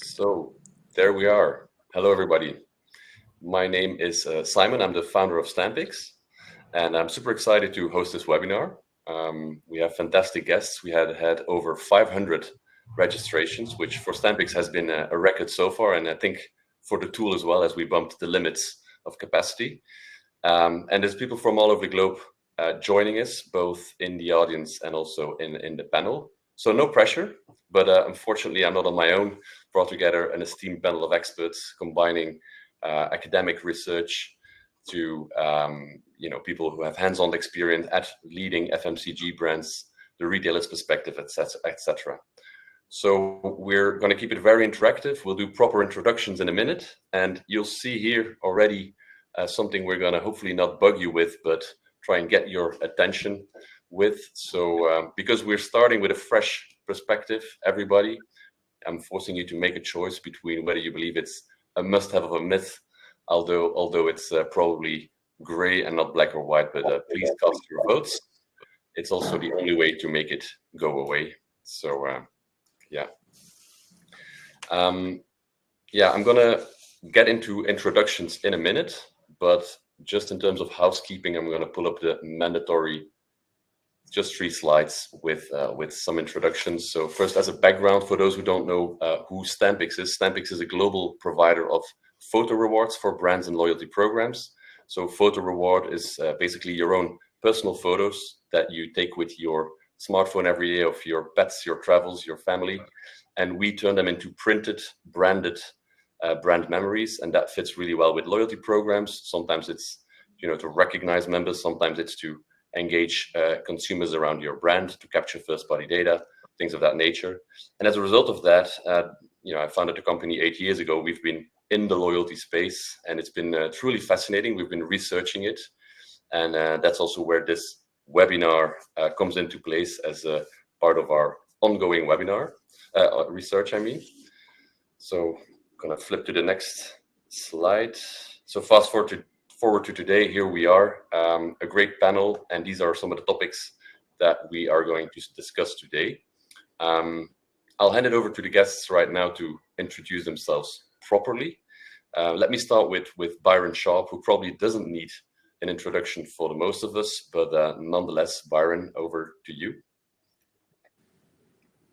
So there we are. Hello, everybody. My name is Simon. I'm the founder of Stampix, and I'm super excited to host this webinar. We have fantastic guests. We had over 500 registrations, which for Stampix has been a record so far, and I think for the tool as well, as we bumped the limits of capacity. And there's people from all over the globe joining us, both in the audience and also in the panel. So no pressure, but unfortunately, I'm not on my own. Brought together an esteemed panel of experts combining academic research to people who have hands-on experience at leading FMCG brands, the retailer's perspective, etc. So we're going to keep it very interactive. We'll do proper introductions in a minute, and you'll see here already something we're going to hopefully not bug you with, but try and get your attention with. So because we're starting with a fresh perspective, everybody, I'm forcing you to make a choice between whether you believe it's a must-have of a myth, although it's probably gray and not black or white, but please cast your votes. It's also the only way to make it go away. So I'm gonna get into introductions in a minute, but just in terms of housekeeping, I'm gonna pull up the mandatory just 3 slides with some introductions. So first, as a background, for those who don't know who Stampix is a global provider of photo rewards for brands and loyalty programs. So photo reward is basically your own personal photos that you take with your smartphone every day of your pets, your travels, your family, and we turn them into printed, branded brand memories, and that fits really well with loyalty programs. Sometimes it's to recognize members, sometimes it's to engage consumers around your brand, to capture first-party data, things of that nature. And as a result of that, I founded the company 8 years ago. We've been in the loyalty space, and it's been truly fascinating. We've been researching it, and that's also where this webinar comes into place as a part of our ongoing webinar research, So I'm gonna flip to the next slide. So fast forward to today, here we are, a great panel, and these are some of the topics that we are going to discuss today. I'll hand it over to the guests right now to introduce themselves properly. Let me start with Byron Sharp, who probably doesn't need an introduction for the most of us, but nonetheless, Byron, over to you.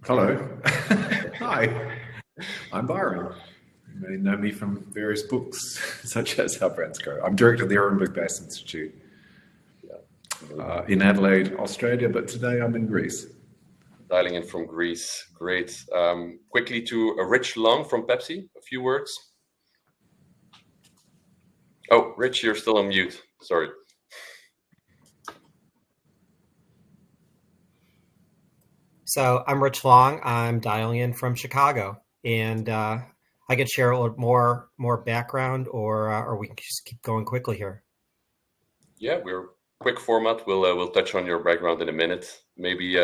Hello. Hi, I'm Byron. You may know me from various books, such as How Brands Go. I'm director of the Ehrenberg-Bass Institute in Adelaide, Australia, but today I'm in Greece. Dialing in from Greece, great. Quickly to Rich Long from Pepsi, a few words. Oh, Rich, you're still on mute, sorry. So I'm Rich Long, I'm dialing in from Chicago, and I could share a little more background, or we can just keep going quickly here. Yeah, we're quick format. We'll touch on your background in a minute. Maybe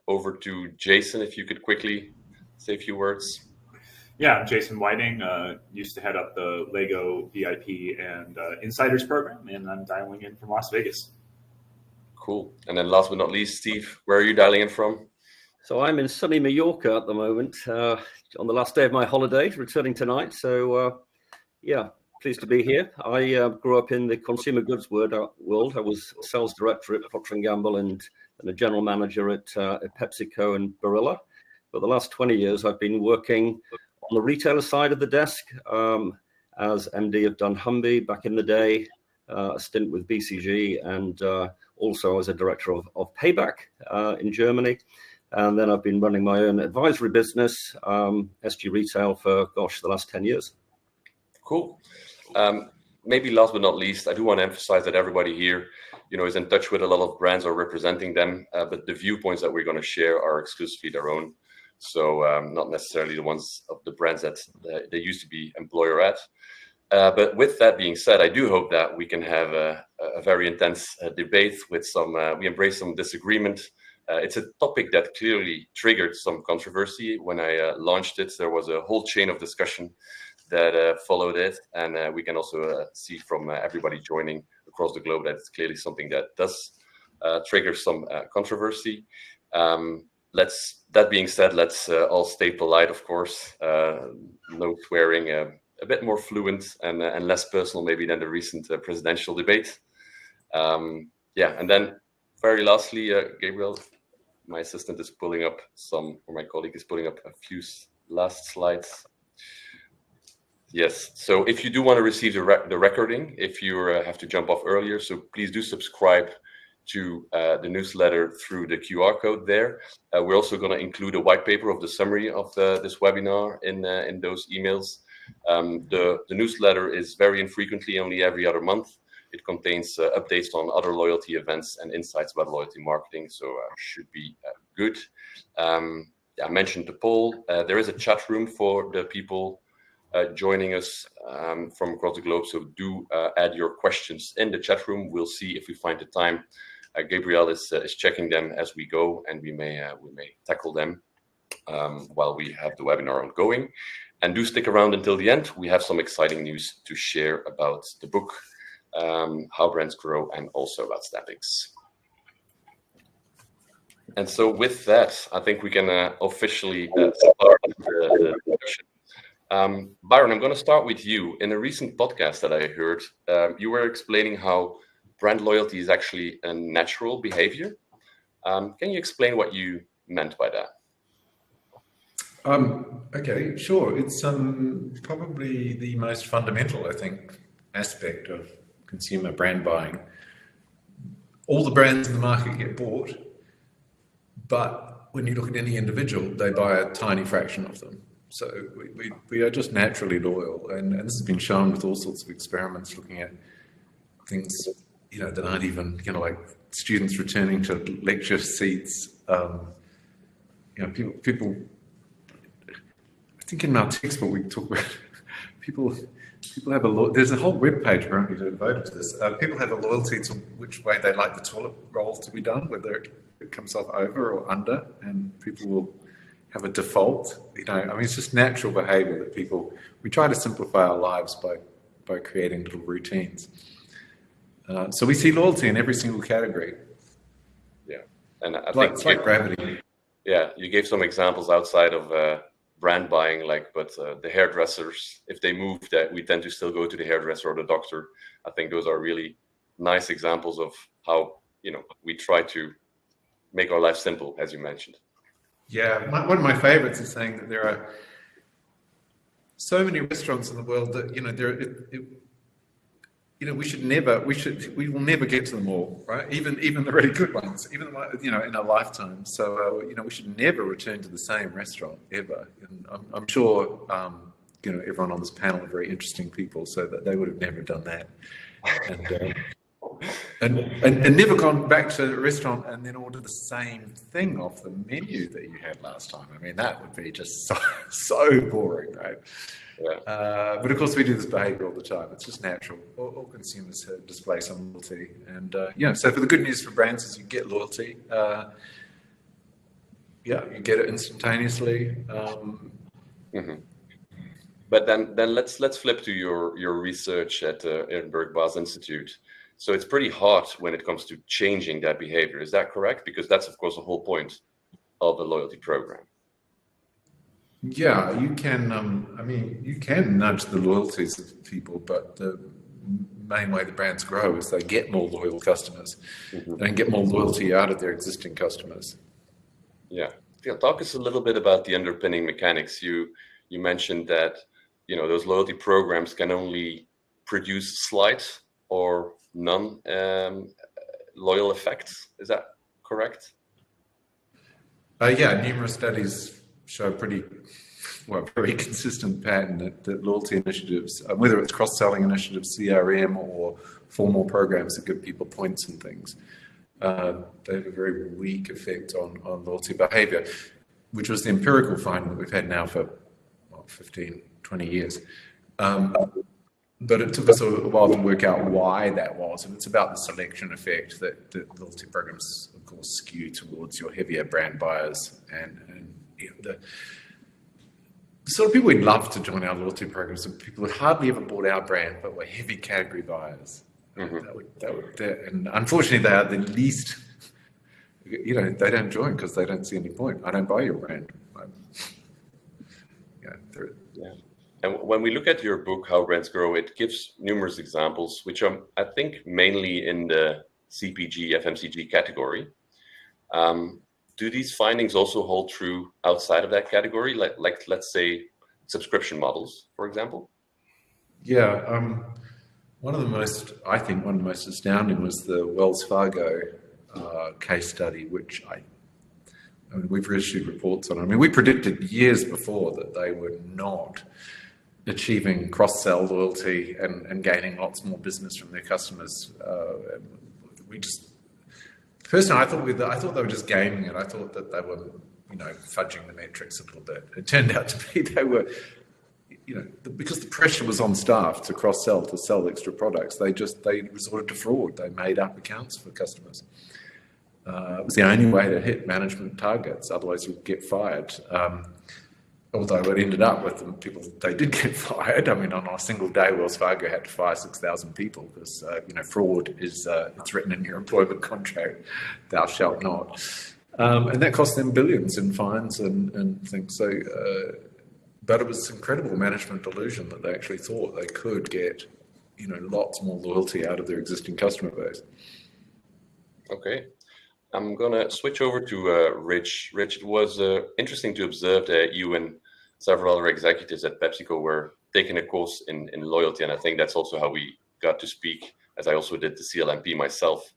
over to Jason, if you could quickly say a few words. Yeah, I'm Jason Whiting. Used to head up the Lego VIP and Insiders program, and I'm dialing in from Las Vegas. Cool. And then last but not least, Steve, where are you dialing in from? So I'm in sunny Mallorca at the moment, on the last day of my holiday, returning tonight. So, pleased to be here. I grew up in the consumer goods world. I was sales director at Procter & Gamble and a general manager at PepsiCo and Barilla. For the last 20 years, I've been working on the retailer side of the desk as MD of dunnhumby back in the day, a stint with BCG, and also as a director of Payback in Germany. And then I've been running my own advisory business, SG Retail, for, the last 10 years. Cool. Maybe last but not least, I do want to emphasize that everybody here, is in touch with a lot of brands or representing them, but the viewpoints that we're going to share are exclusively their own. So not necessarily the ones of the brands that they used to be employer at. But with that being said, I do hope that we can have a very intense debate with we embrace some disagreement. It's a topic that clearly triggered some controversy. When I launched it, there was a whole chain of discussion that followed it. And we can also see from everybody joining across the globe that it's clearly something that does trigger some controversy. that being said, let's all stay polite, of course. No swearing. A bit more fluent and less personal, maybe, than the recent presidential debate. And then very lastly, Gabriel, my assistant is pulling up my colleague is pulling up a few last slides. Yes. So if you do want to receive the recording, if you have to jump off earlier, so please do subscribe to the newsletter through the QR code there. We're also going to include a white paper of the summary of this webinar in those emails. The newsletter is very infrequently, only every other month. It contains updates on other loyalty events and insights about loyalty marketing, so should be good. I mentioned the poll. There is a chat room for the people joining us from across the globe, so do add your questions in the chat room. We'll see if we find the time. Gabriel is checking them as we go, and we may tackle them while we have the webinar ongoing. And do stick around until the end. We have some exciting news to share about the book, How Brands Grow, and also about Stampix. And so with that, I think we can officially start the discussion. Byron, I'm going to start with you. In a recent podcast that I heard, you were explaining how brand loyalty is actually a natural behavior. Can you explain what you meant by that? Okay, sure. It's probably the most fundamental, I think, aspect of consumer brand buying. All the brands in the market get bought, but when you look at any individual, they buy a tiny fraction of them. So we are just naturally loyal, and this has been shown with all sorts of experiments looking at things, that aren't even, like students returning to lecture seats. People. I think in our textbook we talk about people have there's a whole webpage apparently devoted to this. People have a loyalty to which way they like the toilet roll to be done, whether it comes off over or under, and people will have a default. It's just natural behavior that we try to simplify our lives by creating little routines. So we see loyalty in every single category. Yeah, and I think it's like gravity. Yeah, you gave some examples outside of brand buying, but the hairdressers, if they move, that we tend to still go to the hairdresser or the doctor. I think those are really nice examples of how we try to make our life simple, as you mentioned. Yeah, one of my favorites is saying that there are so many restaurants in the world that we will never get to them all, right? Even the really good ones, even in a lifetime. So we should never return to the same restaurant ever. And I'm sure everyone on this panel are very interesting people, so that they would have never done that. And never gone back to a restaurant and then order the same thing off the menu that you had last time. That would be just so boring, right? Yeah. But of course, we do this behavior all the time. It's just natural. All consumers display some loyalty, and so for the good news for brands is you get loyalty. You get it instantaneously. Mm-hmm. But then let's flip to your research at Ehrenberg-Bass Institute. So it's pretty hard when it comes to changing that behavior. Is that correct? Because that's, of course, the whole point of a loyalty program. Yeah, you can. You can nudge the loyalties of people, but the main way the brands grow is they get more loyal customers. Mm-hmm. They can get more loyalty out of their existing customers. Yeah. Talk us a little bit about the underpinning mechanics. You mentioned that those loyalty programs can only produce slight or none loyal effects. Is that correct? Numerous studies show very consistent pattern that loyalty initiatives, whether it's cross-selling initiatives, CRM, or formal programs that give people points and things, they have a very weak effect on loyalty behavior, which was the empirical finding that we've had now for 15, 20 years. But it took us a while to work out why that was, and it's about the selection effect that loyalty programs, of course, skew towards your heavier brand buyers and the sort of people we'd love to join our loyalty programs are people who hardly ever bought our brand but were heavy category buyers. Mm-hmm. And unfortunately, they are the least You know, they don't join because they don't see any point. I don't buy your brand. Yeah. And when we look at your book, How Brands Grow, it gives numerous examples, which are, I think, mainly in the CPG, FMCG category. Do these findings also hold true outside of that category, like let's say subscription models, for example? Yeah, one of the most astounding was the Wells Fargo case study, which I mean, we've issued reports on. I mean, we predicted years before that they were not achieving cross-sell loyalty and gaining lots more business from their customers. Personally, I thought they were just gaming it. I thought that they were, you know, fudging the metrics a little bit. It turned out to be they were, you know, because the pressure was on staff to cross-sell, to sell extra products. They resorted to fraud. They made up accounts for customers. It was the only way to hit management targets. Otherwise, you'd get fired. Although it ended up with them, they did get fired. I mean, on a single day, Wells Fargo had to fire 6,000 people because, you know, fraud is, it's written in your employment contract, thou shalt not. And that cost them billions in fines and things. So, but it was incredible management delusion that they actually thought they could get, you know, lots more loyalty out of their existing customer base. Okay. I'm going to switch over to Rich. Rich, it was interesting to observe that you and several other executives at PepsiCo were taking a course in loyalty, and I think that's also how we got to speak, as I also did the CLMP myself.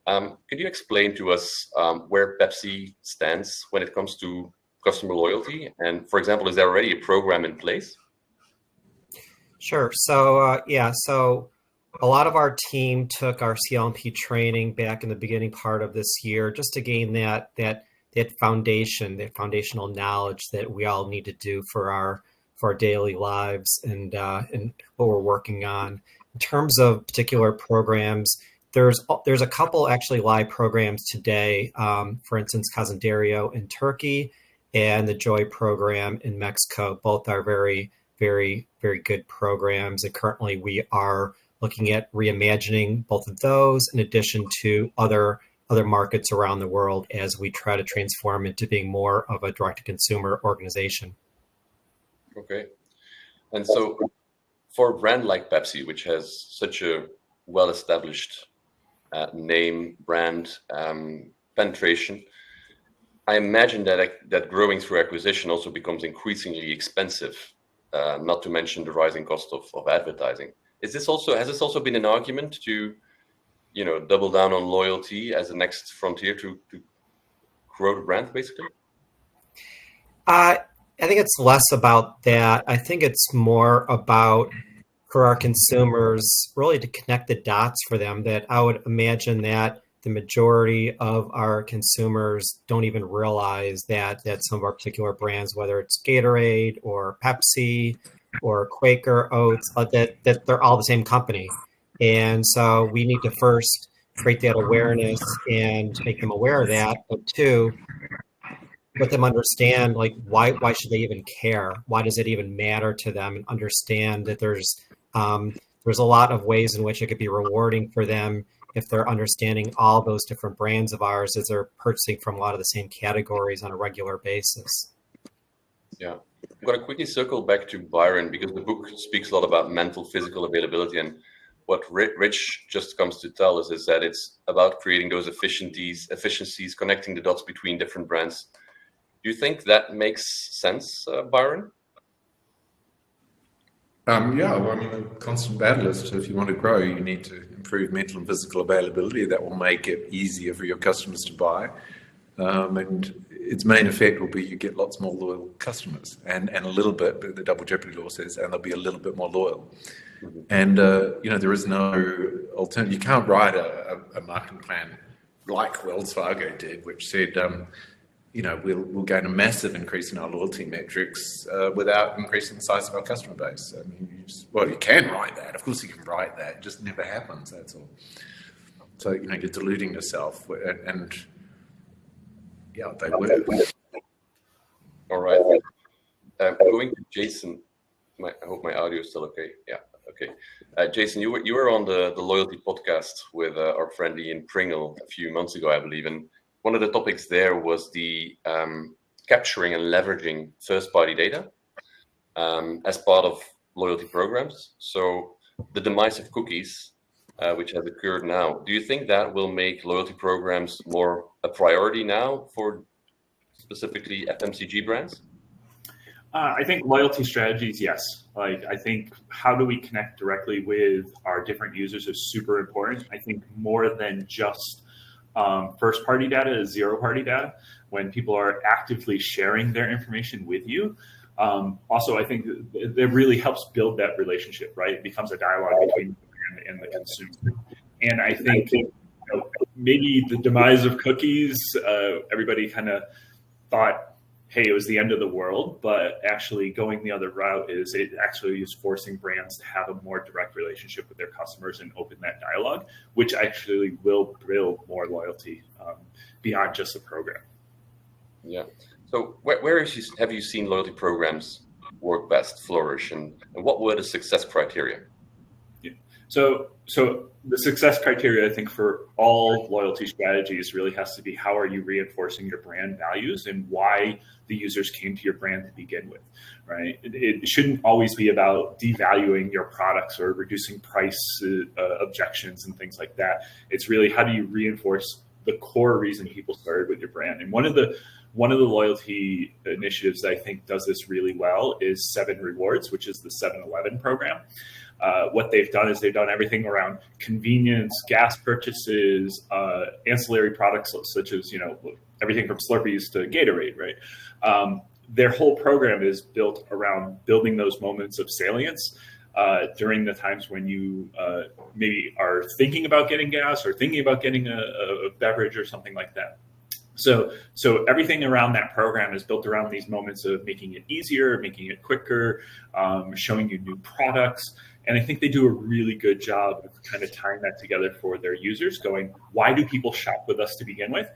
Could you explain to us where Pepsi stands when it comes to customer loyalty? And for example, is there already a program in place? Sure. So, so a lot of our team took our CLMP training back in the beginning part of this year just to gain that foundation, that foundational knowledge that we all need to do for our daily lives and what we're working on. In terms of particular programs, there's a couple actually live programs today. For instance, Casendario in Turkey and the Joy program in Mexico. Both are very, very, very good programs. And currently we are looking at reimagining both of those in addition to other markets around the world as we try to transform into being more of a direct-to-consumer organization. Okay. And so for a brand like Pepsi, which has such a well-established name, brand, penetration, I imagine that growing through acquisition also becomes increasingly expensive, not to mention the rising cost of advertising. Has this also been an argument to, you know, double down on loyalty as the next frontier to grow the brand, basically? I think it's less about that. I think it's more about, for our consumers, really to connect the dots for them, that I would imagine that the majority of our consumers don't even realize that some of our particular brands, whether it's Gatorade or Pepsi or Quaker Oats, that they're all the same company. And so we need to first create that awareness and make them aware of that. But two, let them understand, like, why should they even care? Why does it even matter to them? And understand that there's a lot of ways in which it could be rewarding for them if they're understanding all those different brands of ours as they're purchasing from a lot of the same categories on a regular basis. Yeah. I'm going to quickly circle back to Byron because the book speaks a lot about mental, physical availability. And what Rich just comes to tell us is that it's about creating those efficiencies, connecting the dots between different brands. Do you think that makes sense, Byron? Yeah, well, I mean, a constant battle is if you want to grow, you need to improve mental and physical availability. That will make it easier for your customers to buy. And its main effect will be you get lots more loyal customers and a little bit, but the double jeopardy law says, and they'll be a little bit more loyal. Mm-hmm. And, you know, there is no alternative. You can't write a marketing plan like Wells Fargo did, which said, you know, we'll gain a massive increase in our loyalty metrics without increasing the size of our customer base. I mean, you can write that. Of course you can write that. It just never happens, that's all. So, you know, you're deluding yourself. And yeah, they work. All right. Going to Jason. I hope my audio is still okay. Yeah, okay. Jason, you were on the Loyalty podcast with our friend Ian Pringle a few months ago, I believe. And one of the topics there was the capturing and leveraging first-party data as part of loyalty programs. So the demise of cookies, which has occurred now, do you think that will make loyalty programs more a priority now for specifically FMCG brands? I think loyalty strategies, yes. Like, I think how do we connect directly with our different users is super important. I think more than just first-party data is zero-party data. When people are actively sharing their information with you, also I think it really helps build that relationship, right? It becomes a dialogue between the brand and the consumer. And I think maybe the demise of cookies, everybody kind of thought, hey, it was the end of the world, but actually going the other route is it actually is forcing brands to have a more direct relationship with their customers and open that dialogue, which actually will build more loyalty beyond just the program. Yeah. So where have you seen loyalty programs work best, flourish, and what were the success criteria? Yeah. So the success criteria, I think, for all loyalty strategies really has to be how are you reinforcing your brand values and why the users came to your brand to begin with, right? It shouldn't always be about devaluing your products or reducing price objections and things like that. It's really how do you reinforce the core reason people started with your brand. And one of the loyalty initiatives that I think does this really well is 7 Rewards, which is the 7-Eleven program. What they've done is they've done everything around convenience, gas purchases, ancillary products such as, everything from Slurpees to Gatorade, right? Their whole program is built around building those moments of salience during the times when you maybe are thinking about getting gas or thinking about getting a beverage or something like that. So everything around that program is built around these moments of making it easier, making it quicker, showing you new products. And I think they do a really good job of kind of tying that together for their users, going, why do people shop with us to begin with?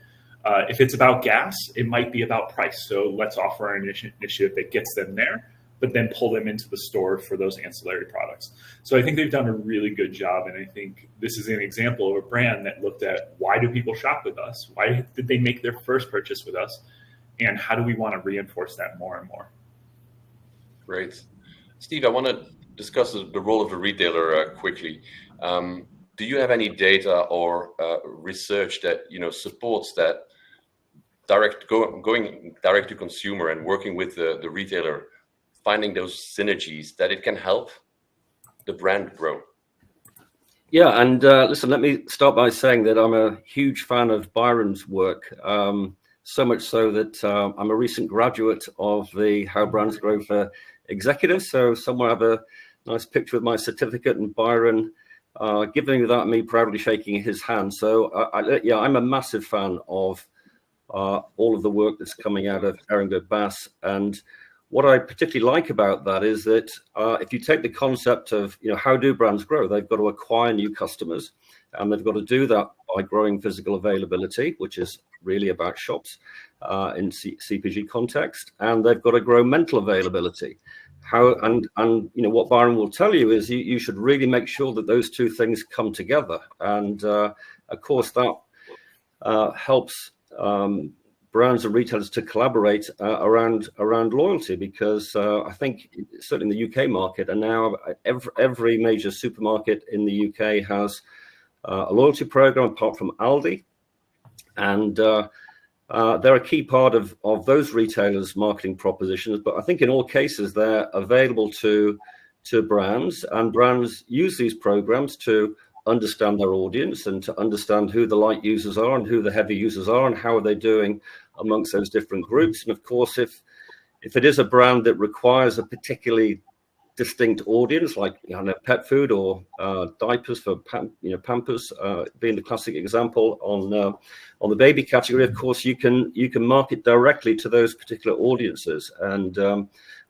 If it's about gas, it might be about price. So let's offer an initiative that gets them there, but then pull them into the store for those ancillary products. So I think they've done a really good job. And I think this is an example of a brand that looked at why do people shop with us? Why did they make their first purchase with us? And how do we want to reinforce that more and more? Great. Steve, I want to discuss the role of the retailer quickly. Do you have any data or research that supports that going direct to consumer and working with the retailer, finding those synergies that it can help the brand grow? Yeah, and listen, let me start by saying that I'm a huge fan of Byron's work, so much so that I'm a recent graduate of the How Brands Grow for Executives. So somewhere I have a nice picture with my certificate and Byron giving that, me proudly shaking his hand. So I'm a massive fan of all of the work that's coming out of Ehrenberg-Bass. And what I particularly like about that is that if you take the concept of, how do brands grow? They've got to acquire new customers, and they've got to do that by growing physical availability, which is really about shops in CPG context, and they've got to grow mental availability. What Byron will tell you is you should really make sure that those two things come together. And of course, that helps brands and retailers to collaborate around loyalty, because I think certainly in the UK market, and now every major supermarket in the UK has a loyalty program apart from Aldi, and they're a key part of those retailers' marketing propositions. But I think in all cases they're available to brands, and brands use these programs to understand their audience and to understand who the light users are and who the heavy users are and how are they doing amongst those different groups. And of course, if it is a brand that requires a particularly distinct audience, like pet food or diapers for Pampers being the classic example on the baby category, of course you can market directly to those particular audiences. And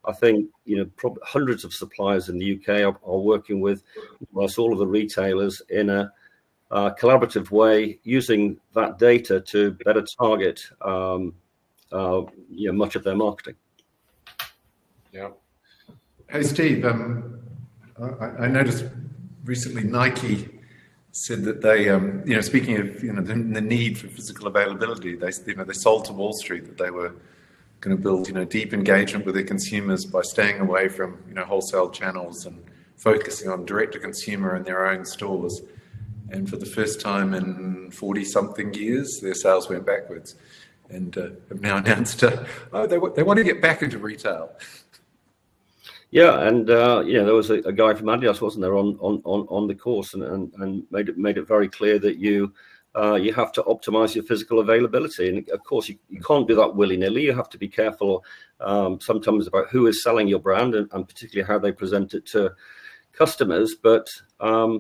I think probably hundreds of suppliers in the UK are working with almost all of the retailers in a collaborative way, using that data to better target much of their marketing. Yeah. Hey, Steve, I noticed recently Nike said that they, speaking of the need for physical availability, they sold to Wall Street that they were going to build deep engagement with their consumers by staying away from wholesale channels and focusing on direct to consumer in their own stores. And for the first time in 40-something years, their sales went backwards, and have now announced they want to get back into retail. Yeah, and there was a guy from Adidas, wasn't there, on the course, and made it very clear that you have to optimize your physical availability, and of course you can't do that willy-nilly. You have to be careful sometimes about who is selling your brand and particularly how they present it to customers. But I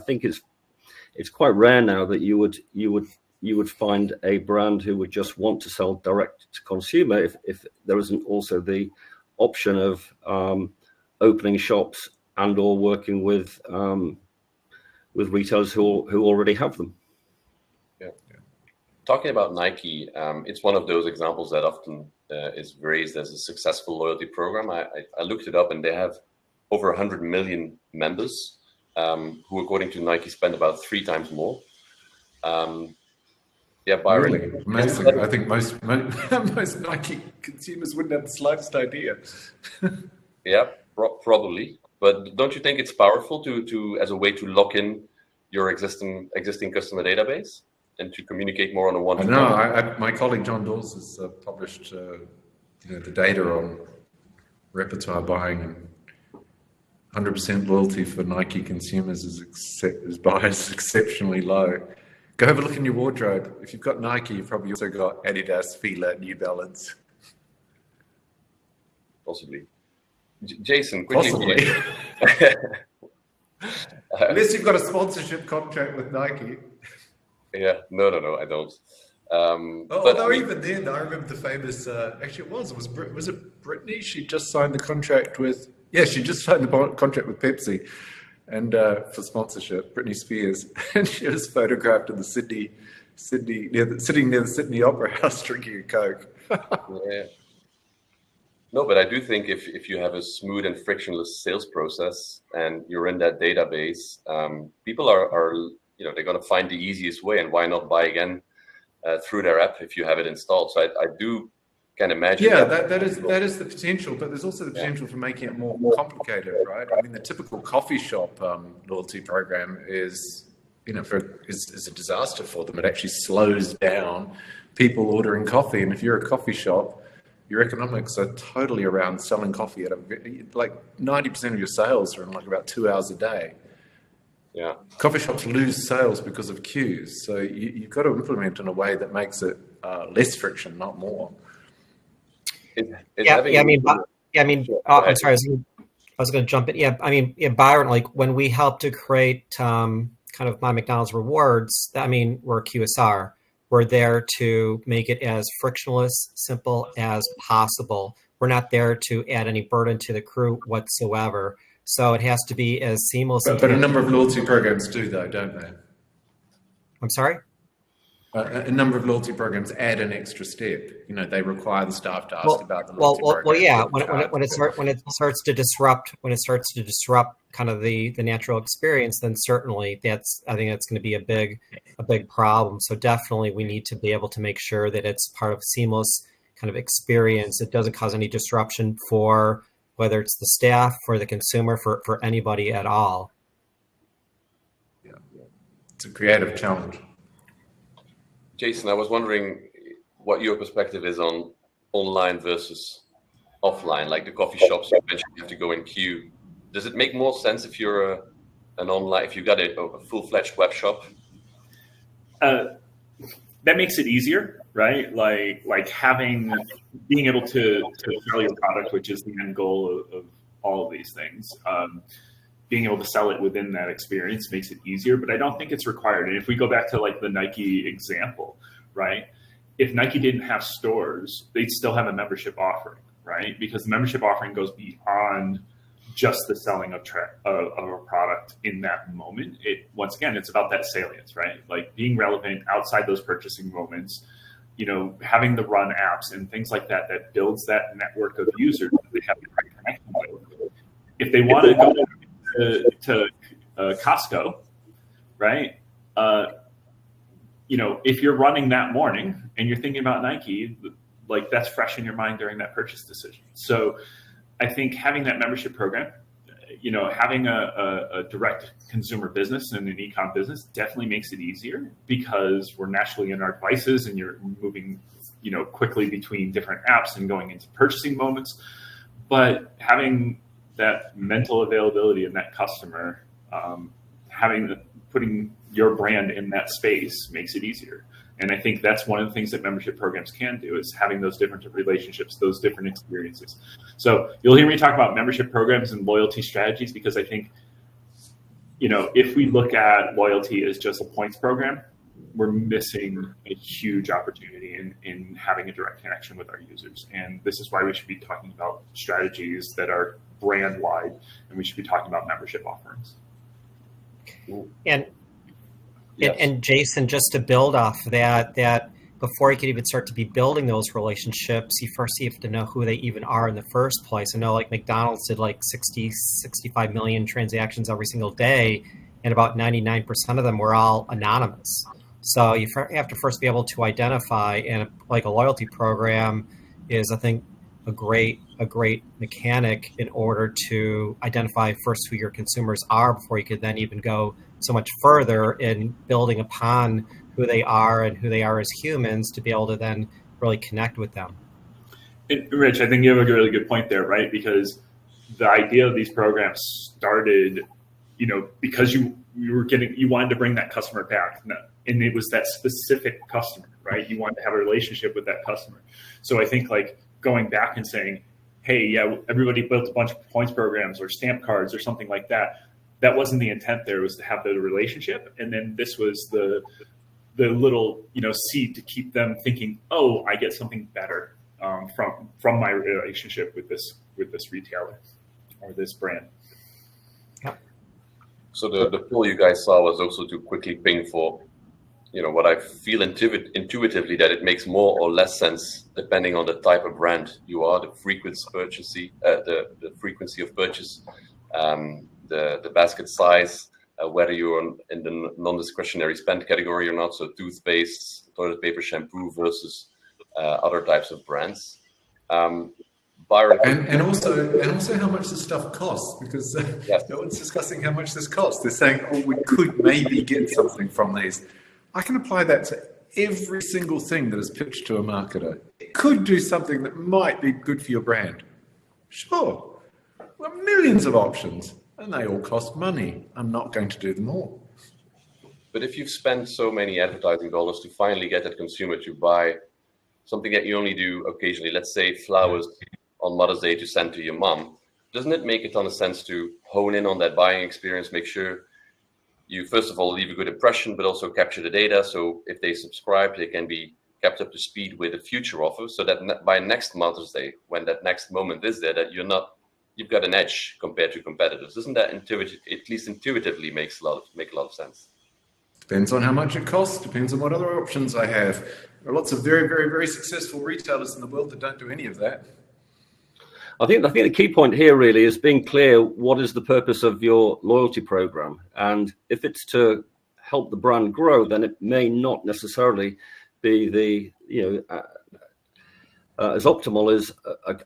think it's quite rare now that you would find a brand who would just want to sell direct to consumer if there isn't also the option of opening shops and or working with retailers who already have them. Yeah. Talking about Nike, it's one of those examples that often is raised as a successful loyalty program. I looked it up, and they have over 100 million members who, according to Nike, spend about 3 times more. Byron. Really? Amazing. I think most Nike consumers wouldn't have the slightest idea. Yeah, probably. But don't you think it's powerful to as a way to lock in your existing customer database and to communicate more on a one-to-one? No, my colleague John Dawes has published the data on repertoire buying, and 100% loyalty for Nike consumers is exceptionally low. Go have a look in your wardrobe. If you've got Nike, you've probably also got Adidas, Fila, New Balance. Possibly. Jason, quickly. Possibly. Unless you've got a sponsorship contract with Nike. Yeah, no, I don't. Although even then, I remember the famous. Actually, it was it Britney? She just signed the contract with. Yeah, she just signed the contract with Pepsi, and for sponsorship, Britney Spears, and she was photographed in the sitting near the Sydney Opera House drinking a Coke. Yeah. No, but I do think if you have a smooth and frictionless sales process and you're in that database, people are they're going to find the easiest way, and why not buy again through their app if you have it installed? So I do can imagine. Yeah, that is the potential, but there's also the potential for making it more complicated, right? I mean, the typical coffee shop loyalty program is a disaster for them. It actually slows down people ordering coffee, and if you're a coffee shop, your economics are totally around selling coffee at like 90% of your sales are in like about 2 hours a day. Yeah. Coffee shops lose sales because of queues. So you've got to implement in a way that makes it less friction, not more. I'm sorry. I was going to jump in. Yeah. I mean, Byron, like when we helped to create kind of My McDonald's Rewards, we're a QSR. We're there to make it as frictionless, simple as possible. We're not there to add any burden to the crew whatsoever. So it has to be as seamless. But a number of loyalty programs do, though, don't they? I'm sorry? A number of loyalty programs add an extra step. They require the staff to ask about the loyalty program. Well, yeah. When it starts to disrupt kind of the natural experience, then certainly I think that's going to be a big problem. So definitely we need to be able to make sure that it's part of a seamless kind of experience. It doesn't cause any disruption for whether it's the staff, for the consumer, for anybody at all. Yeah, it's a creative challenge. Jason, I was wondering what your perspective is on online versus offline, like the coffee shops you mentioned you have to go in queue. Does it make more sense if you're if you've got a full-fledged web shop? That makes it easier, right? Like being able to sell your product, which is the end goal of all of these things. Being able to sell it within that experience makes it easier, but I don't think it's required. And if we go back to like the Nike example, right? If Nike didn't have stores, they'd still have a membership offering, right? Because the membership offering goes beyond just the selling of a product in that moment. Once again, it's about that salience, right? Like being relevant outside those purchasing moments, having the run apps and things like that builds that network of users that they have the right connection with. If they want to go to Costco, right? If you're running that morning and you're thinking about Nike, like that's fresh in your mind during that purchase decision. So I think having that membership program, having a direct consumer business and an e-com business definitely makes it easier because we're naturally in our devices and you're moving, quickly between different apps and going into purchasing moments. But having that mental availability in that customer, putting your brand in that space makes it easier. And I think that's one of the things that membership programs can do is having those different relationships, those different experiences. So you'll hear me talk about membership programs and loyalty strategies because I think, if we look at loyalty as just a points program, we're missing a huge opportunity in having a direct connection with our users. And this is why we should be talking about strategies that are brand wide, and we should be talking about membership offerings. And Jason, just to build off that before you could even start to be building those relationships, you first have to know who they even are in the first place. I know like McDonald's did like 65 million transactions every single day, and about 99% of them were all anonymous. So you have to first be able to identify, and like a loyalty program is, I think, a great mechanic in order to identify first who your consumers are before you could then even go so much further in building upon who they are and who they are as humans to be able to then really connect with them. And Rich, I think you have a really good point there, right? Because the idea of these programs started, because you wanted to bring that customer back, and it was that specific customer, right? You wanted to have a relationship with that customer. So I think like going back and saying, hey, yeah, everybody built a bunch of points programs or stamp cards or something like that. That wasn't the intent there. It was to have the relationship. And then this was the little, seed to keep them thinking, oh, I get something better from my relationship with this retailer or this brand. Yep. So the poll you guys saw was also to quickly ping for, what I feel intuitively that it makes more or less sense depending on the type of brand you are, the frequency of purchase, the basket size, whether you're in the non-discretionary spend category or not, so toothpaste, toilet paper, shampoo versus other types of brands. Byron, and also how much this stuff costs, because yes. No one's discussing how much this costs. They're saying, oh, we could maybe get something from these. I can apply that to every single thing that is pitched to a marketer. It could do something that might be good for your brand. Sure. Well, millions of options, and they all cost money. I'm not going to do them all. But if you've spent so many advertising dollars to finally get that consumer to buy something that you only do occasionally, let's say flowers on Mother's Day to send to your mom, doesn't it make a ton of sense to hone in on that buying experience, make sure you, first of all, leave a good impression, but also capture the data. So if they subscribe, they can be kept up to speed with a future offer, so that by next Mother's Day, when that next moment is there, that you've got an edge compared to competitors. Doesn't that at least intuitively make a lot of sense? Depends on how much it costs, depends on what other options I have. There are lots of very, very, very successful retailers in the world that don't do any of that. I think the key point here really is being clear what is the purpose of your loyalty program. And if it's to help the brand grow, then it may not necessarily be as optimal as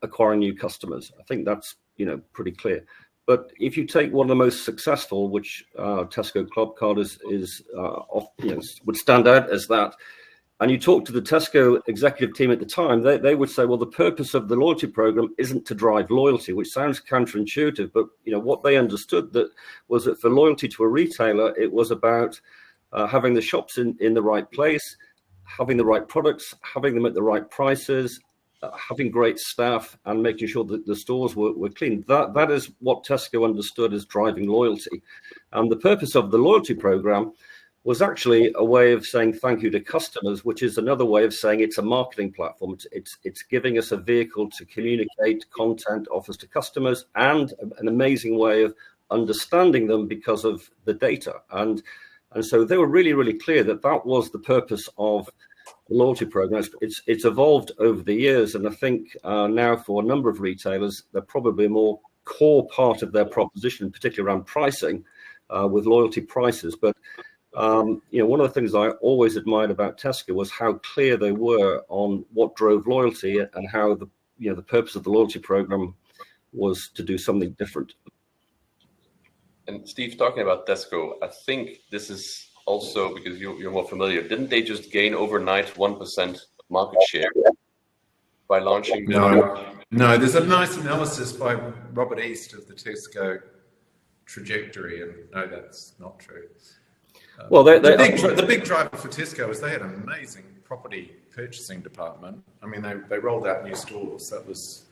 acquiring new customers. I think that's pretty clear. But if you take one of the most successful, which Tesco Club Card would stand out as that, and you talk to the Tesco executive team at the time, they would say, well, the purpose of the loyalty program isn't to drive loyalty, which sounds counterintuitive. But what they understood was that for loyalty to a retailer, it was about having the shops in the right place, having the right products, having them at the right prices, having great staff, and making sure that the stores were clean. That is what Tesco understood as driving loyalty. And the purpose of the loyalty program was actually a way of saying thank you to customers, which is another way of saying it's a marketing platform. It's giving us a vehicle to communicate content offers to customers, and an amazing way of understanding them because of the data. And so they were really, really clear that was the purpose of the loyalty program. It's evolved over the years, and I think now for a number of retailers, they're probably a more core part of their proposition, particularly around pricing, with loyalty prices. But one of the things I always admired about Tesco was how clear they were on what drove loyalty and how the purpose of the loyalty program was to do something different. And Steve, talking about Tesco, I think this is also because you're more familiar. Didn't they just gain overnight 1% market share by launching? No. There's a nice analysis by Robert East of the Tesco trajectory, and no, that's not true. Well, the big driver for Tesco is they had an amazing property purchasing department. I mean, they rolled out new stores. That was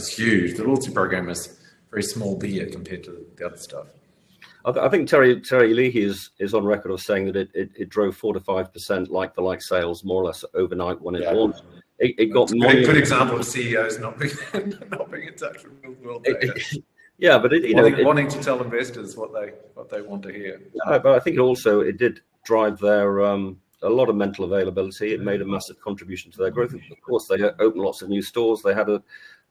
huge. The loyalty program is very small beer compared to the other stuff. I think Terry Leahy is on record of saying that it drove 4 to 5% like-for-like sales more or less overnight when it launched. It got a good example of CEOs not being in touch with real world data. Yeah, but wanting to tell investors what they want to hear. But I think it did drive their a lot of mental availability. It made a massive contribution to their growth. Of course, they opened lots of new stores. They had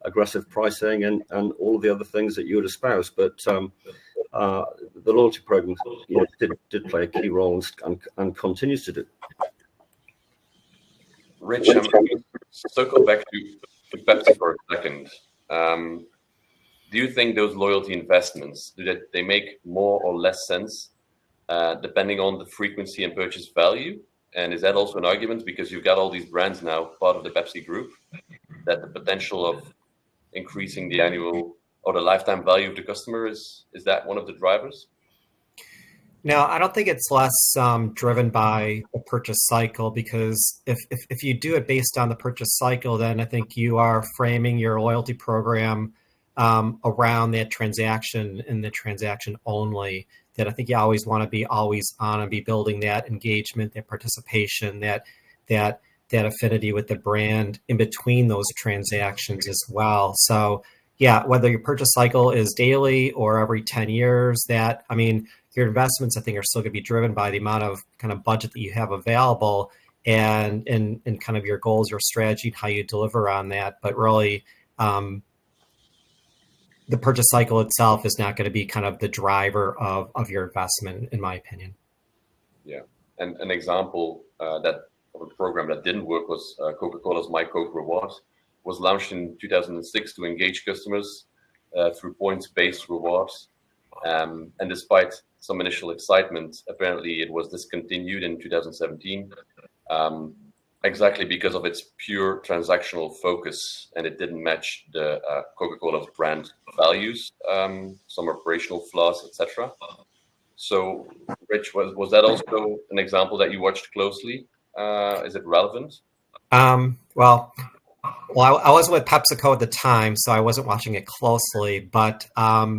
aggressive pricing and all of the other things that you would espouse. But the loyalty program did play a key role and continues to do. Rich, I'm going to circle back to Pepsi for a second. Do you think those loyalty investments, do they make more or less sense depending on the frequency and purchase value? And is that also an argument, because you've got all these brands now part of the Pepsi group, that the potential of increasing the annual or the lifetime value of the customer is that one of the drivers? No, I don't think it's less driven by the purchase cycle, because if you do it based on the purchase cycle, then I think you are framing your loyalty program around that transaction and the transaction only. That I think you always want to be always on and be building that engagement, that participation, that affinity with the brand in between those transactions as well. So yeah, whether your purchase cycle is daily or every 10 years, your investments, I think, are still going to be driven by the amount of kind of budget that you have available and kind of your goals, your strategy, and how you deliver on that. But really, the purchase cycle itself is not going to be kind of the driver of your investment, in my opinion. Yeah. And an example of a program that didn't work was Coca-Cola's My Coke Rewards. Was launched in 2006 to engage customers through points-based rewards. And despite some initial excitement, apparently it was discontinued in 2017, exactly because of its pure transactional focus, and it didn't match the Coca-Cola's brand values, some operational flaws, etc. So, Rich, was that also an example that you watched closely? Is it relevant? Well, I wasn't with PepsiCo at the time, so I wasn't watching it closely. But I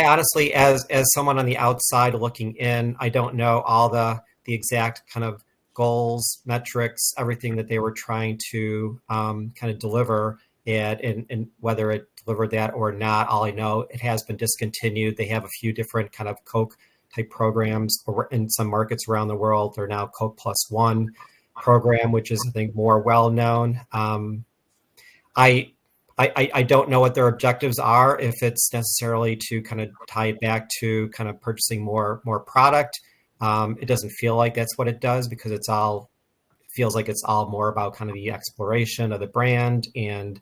honestly, as someone on the outside looking in, I don't know all the exact kind of goals, metrics, everything that they were trying to kind of deliver, and whether it delivered that or not. All I know, it has been discontinued. They have a few different kind of Coke type programs in some markets around the world. They're now Coke Plus One program, which is, I think, more well known. I don't know what their objectives are, if it's necessarily to kind of tie it back to kind of purchasing more product. It doesn't feel like that's what it does, because it feels like it's all more about kind of the exploration of the brand and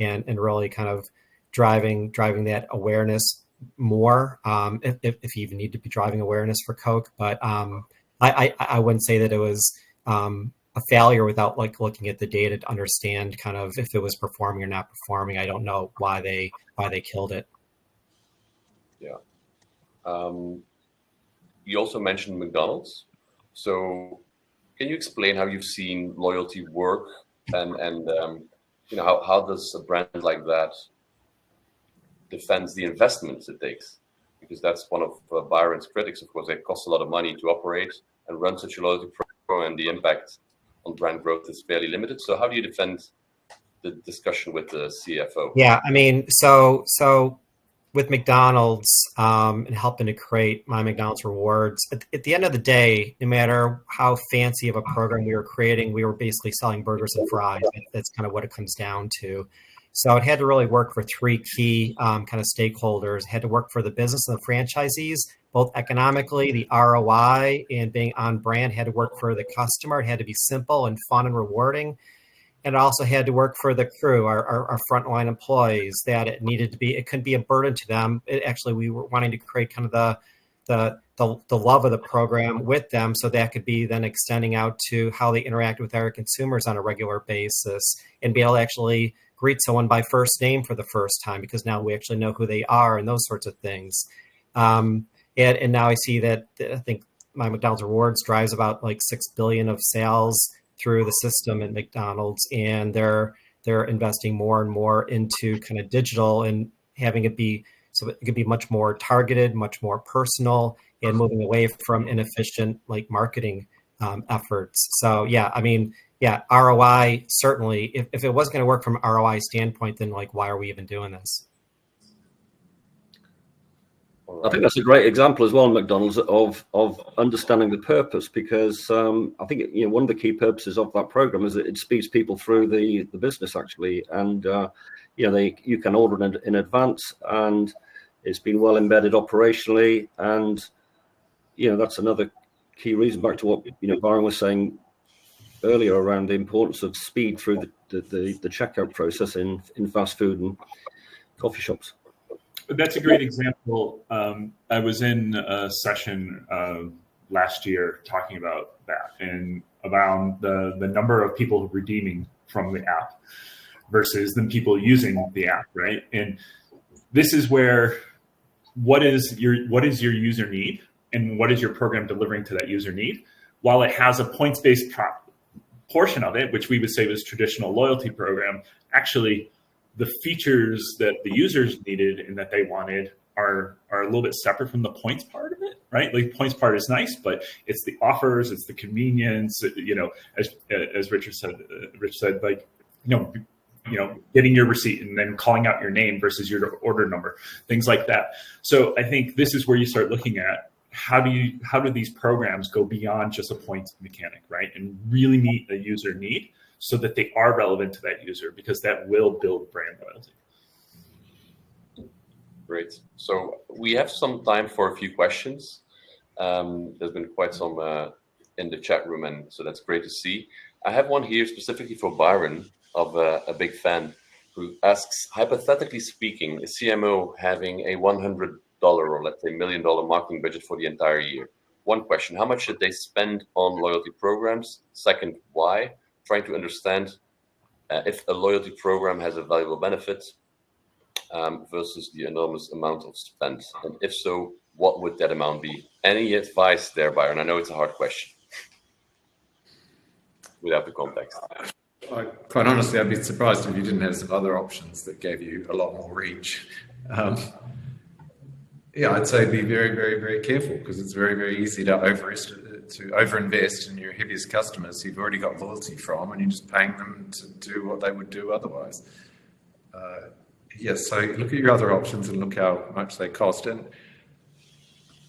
really kind of driving that awareness more, if you even need to be driving awareness for Coke. But I wouldn't say that it was a failure without looking at the data to understand kind of if it was performing or not performing. I don't know why they killed it. Yeah. You also mentioned McDonald's. So can you explain how you've seen loyalty work and how does a brand like that defends the investments it takes? Because that's one of Byron's critics, of course. It costs a lot of money to operate and run such a loyalty program, and the impact on brand growth is fairly limited. So how do you defend the discussion with the CFO? Yeah, I mean, so with McDonald's and helping to create My McDonald's Rewards, at the end of the day, no matter how fancy of a program we were creating, we were basically selling burgers and fries. That's kind of what it comes down to. So it had to really work for three key kind of stakeholders. It had to work for the business and the franchisees, both economically, the ROI, and being on brand. It had to work for the customer. It had to be simple and fun and rewarding. And it also had to work for the crew, our frontline employees, that it needed to be, it couldn't be a burden to them. We were wanting to create kind of the love of the program with them, so that could be then extending out to how they interact with our consumers on a regular basis and be able to actually greet someone by first name for the first time, because now we actually know who they are and those sorts of things. And now I see that I think my McDonald's Rewards drives about like $6 billion of sales through the system at McDonald's, and they're investing more and more into kind of digital and having it be so it can be much more targeted, much more personal, and moving away from inefficient like marketing efforts. So ROI certainly. If it wasn't going to work from an ROI standpoint, then like why are we even doing this? I think that's a great example as well, McDonald's, of understanding the purpose, because I think one of the key purposes of that program is that it speeds people through the business actually, and you can order in advance, and it's been well embedded operationally, and that's another key reason, back to what Byron was saying earlier around the importance of speed through the checkout process in fast food and coffee shops. That's a great example. I was in a session last year talking about that and about the number of people redeeming from the app versus the people using the app, right? And this is where what is your user need and what is your program delivering to that user need? While it has a points-based portion of it, which we would say was traditional loyalty program, actually the features that the users needed and that they wanted are a little bit separate from the points part of it, right? Like points part is nice, but it's the offers, it's the convenience, as Rich said, like, getting your receipt and then calling out your name versus your order number, things like that. So I think this is where you start looking at how do these programs go beyond just a points mechanic, right? And really meet a user need so that they are relevant to that user, because that will build brand loyalty. Great. So we have some time for a few questions. There's been quite some in the chat room, and so that's great to see. I have one here specifically for Byron of a big fan who asks, hypothetically speaking, is CMO having a $100 or let's say $1 million marketing budget for the entire year? One question, how much should they spend on loyalty programs? Second, why? Trying to understand if a loyalty program has a valuable benefit versus the enormous amount of spend. And if so, what would that amount be? Any advice there, Byron? I know it's a hard question without the context. Quite honestly, I'd be surprised if you didn't have some other options that gave you a lot more reach. I'd say be very, very, very careful, because it's very, very easy to overinvest in your heaviest customers who you've already got loyalty from, and you're just paying them to do what they would do otherwise. So look at your other options and look how much they cost. And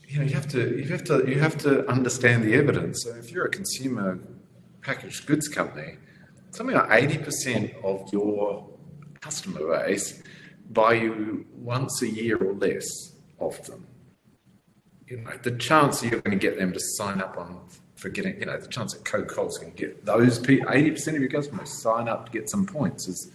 you have to understand the evidence. So if you're a consumer packaged goods company, something like 80% of your customer base buy you once a year or less of them. The chance that you're going to get them to sign up for getting, the chance that Coca-Cola's going to get those 80% of your customers sign up to get some points is,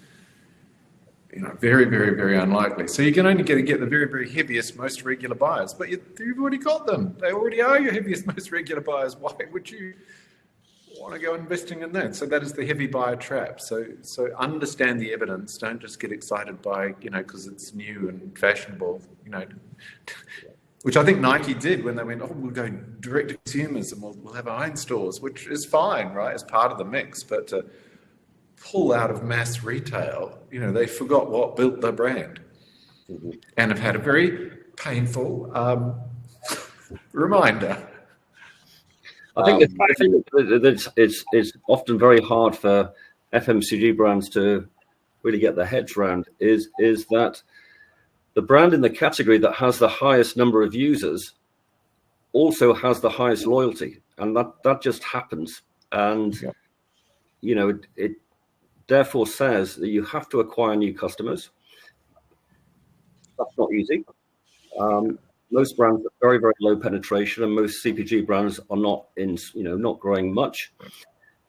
very, very, very unlikely. So you can only get the very, very heaviest, most regular buyers, but you've already got them. They already are your heaviest, most regular buyers. Why would you want to go investing in that? So that is the heavy buyer trap. So understand the evidence. Don't just get excited by, because it's new and fashionable, which I think Nike did when they went, we'll go direct to consumers and we'll have our own stores, which is fine, right, as part of the mix. But to pull out of mass retail, they forgot what built the brand, and have had a very painful reminder. I think it's often very hard for FMCG brands to really get their heads around is that the brand in the category that has the highest number of users also has the highest loyalty, and that just happens. And therefore says that you have to acquire new customers. That's not easy. Most brands are very, very low penetration, and most CPG brands are not not growing much.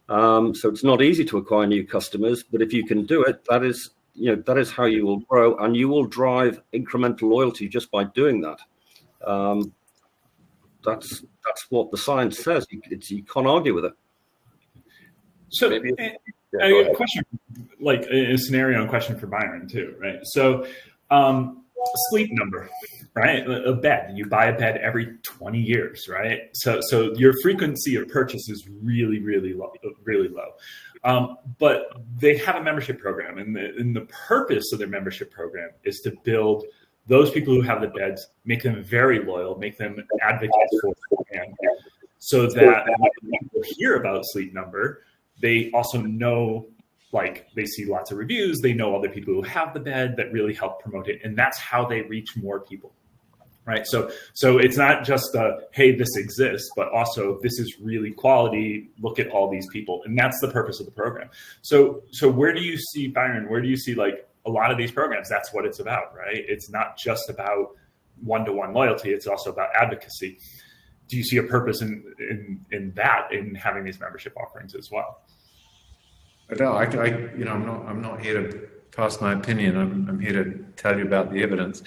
So it's not easy to acquire new customers, but if you can do it, that is how you will grow, and you will drive incremental loyalty just by doing that. That's what the science says. You can't argue with it. So a question, like a scenario and question for Byron too, right? So Sleep Number, right? A bed. You buy a bed every 20 years, right? So your frequency of purchase is really, really low, really low. But they have a membership program, and the purpose of their membership program is to build those people who have the beds, make them very loyal, make them advocates for the brand, so that when people hear about Sleep Number, they also know, like, they see lots of reviews, they know other people who have the bed that really help promote it, and that's how they reach more people, right? So it's not just hey, this exists, but also this is really quality, look at all these people, and that's the purpose of the program. So where do you see, Byron, where do you see, like, a lot of these programs, that's what it's about, right? It's not just about one-to-one loyalty, it's also about advocacy. Do you see a purpose in that, in having these membership offerings as well? No, I'm not here to pass my opinion. I'm here to tell you about the evidence.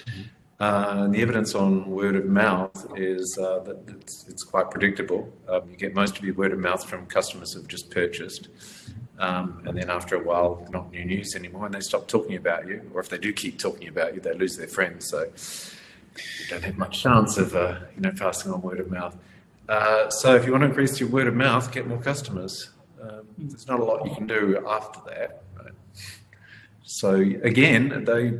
And the evidence on word of mouth is that it's quite predictable. You get most of your word of mouth from customers who've just purchased, and then after a while, they're not new news anymore, and they stop talking about you. Or if they do keep talking about you, they lose their friends. So you don't have much chance of passing on word of mouth. So if you want to increase your word of mouth, get more customers. There's not a lot you can do after that. Right? So again, they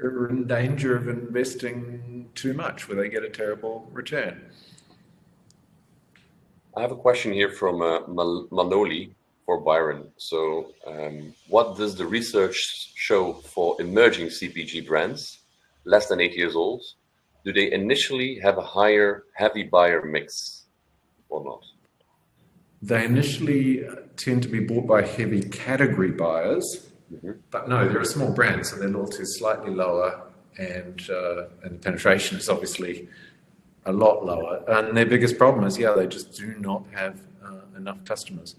are in danger of investing too much where they get a terrible return. I have a question here from Manoli for Byron. So what does the research show for emerging CPG brands, less than 8 years old? Do they initially have a higher heavy buyer mix or not? They initially tend to be bought by heavy category buyers, but no, they're a small brand, so their loyalty is slightly lower, and the penetration is obviously a lot lower. And their biggest problem is, they just do not have enough customers.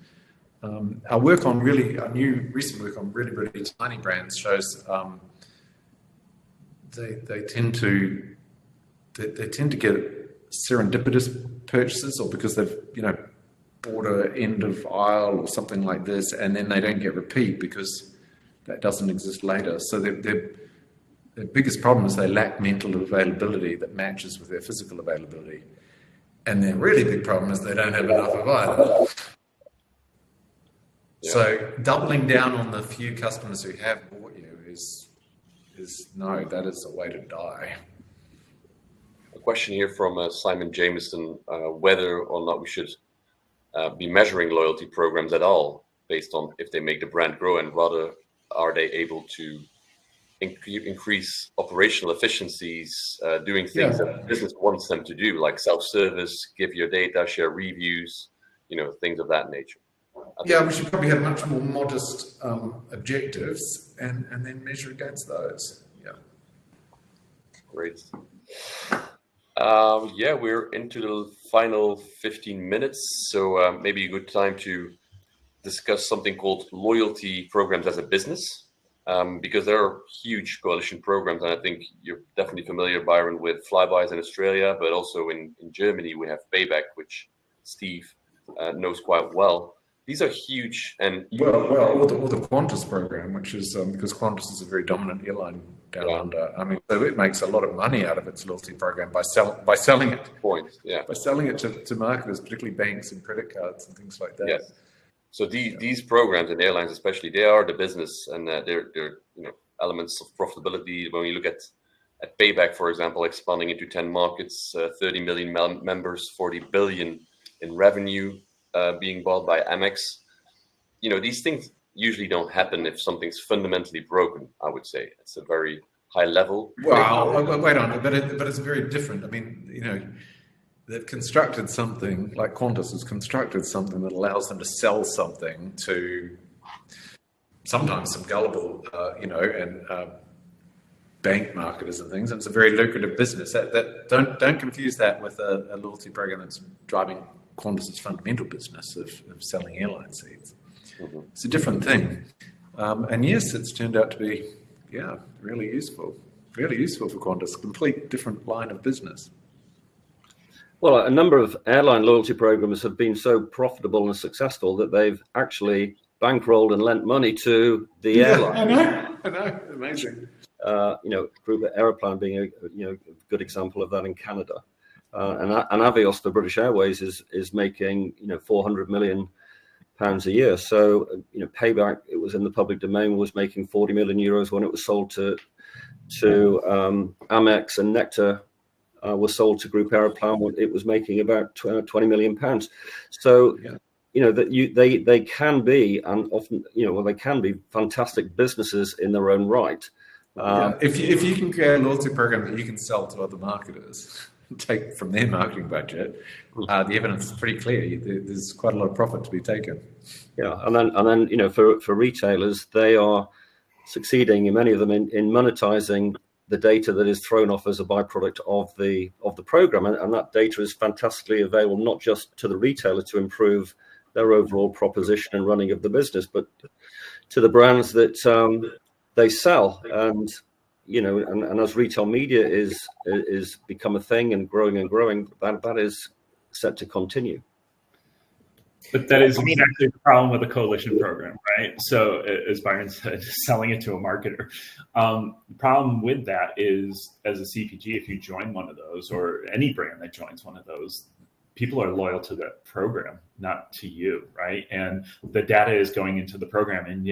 Our new recent work on really, really tiny brands shows they tend to get serendipitous purchases, or because they've bought an end of aisle or something like this, and then they don't get repeat because that doesn't exist later. So their biggest problem is they lack mental availability that matches with their physical availability. And their really big problem is they don't have enough of either. Yeah. So doubling down on the few customers who have bought you is that is a way to die. A question here from Simon Jameson, whether or not we should be measuring loyalty programs at all based on if they make the brand grow, and rather are they able to increase operational efficiencies, doing things that the business wants them to do, like self-service, give your data, share reviews, things of that nature. We should probably have much more modest objectives and then measure against those. Yeah. Great. We're into the final 15 minutes, so maybe a good time to discuss something called loyalty programs as a business, because there are huge coalition programs, and I think you're definitely familiar, Byron, with Flybuys in Australia, but also in Germany we have Payback, which Steve knows quite well. These are huge, and or the Qantas program, which is because Qantas is a very dominant airline down under. I mean, so it makes a lot of money out of its loyalty program by selling it. By selling it to marketers, particularly banks and credit cards and things like that. Yes. So these programs and airlines, especially, they are the business, and they're elements of profitability. When you look at Payback, for example, expanding into 10 markets, 30 million members, 40 billion in revenue. Being bought by Amex, these things usually don't happen if something's fundamentally broken. I would say it's a very high level. Well, wait on it, but it's very different. I mean, they've constructed something like Qantas has constructed something that allows them to sell something to sometimes some gullible, and bank marketers and things. And it's a very lucrative business. Don't confuse that with a loyalty program that's driving Qantas's fundamental business of selling airline seats. Mm-hmm. It's a different thing. And yes, it's turned out to be, really useful for Qantas. Complete different line of business. Well, a number of airline loyalty programs have been so profitable and successful that they've actually bankrolled and lent money to the airline. I know, amazing. Group Aeroplan being a good example of that in Canada, and Avios, the British Airways, is making £400 million a year. So Payback, it was in the public domain, was making €40 million when it was sold to Amex, and Nectar was sold to Group Aeroplan when it was making about £20 million. So that they can be, and often they can be fantastic businesses in their own right. If you can create a loyalty program that you can sell to other marketers, take from their marketing budget, the evidence is pretty clear. There's quite a lot of profit to be taken. Yeah, and then for retailers, they are succeeding, many of them, in monetizing the data that is thrown off as a byproduct of the program, and that data is fantastically available not just to the retailer to improve their overall proposition and running of the business, but to the brands that they sell. And as retail media is become a thing and growing, that is set to continue. But that is exactly the problem with a coalition program, right? So as Byron said, selling it to a marketer. The problem with that is, as a CPG, if you join one of those, or any brand that joins one of those, people are loyal to that program, not to you, right? And the data is going into the program, and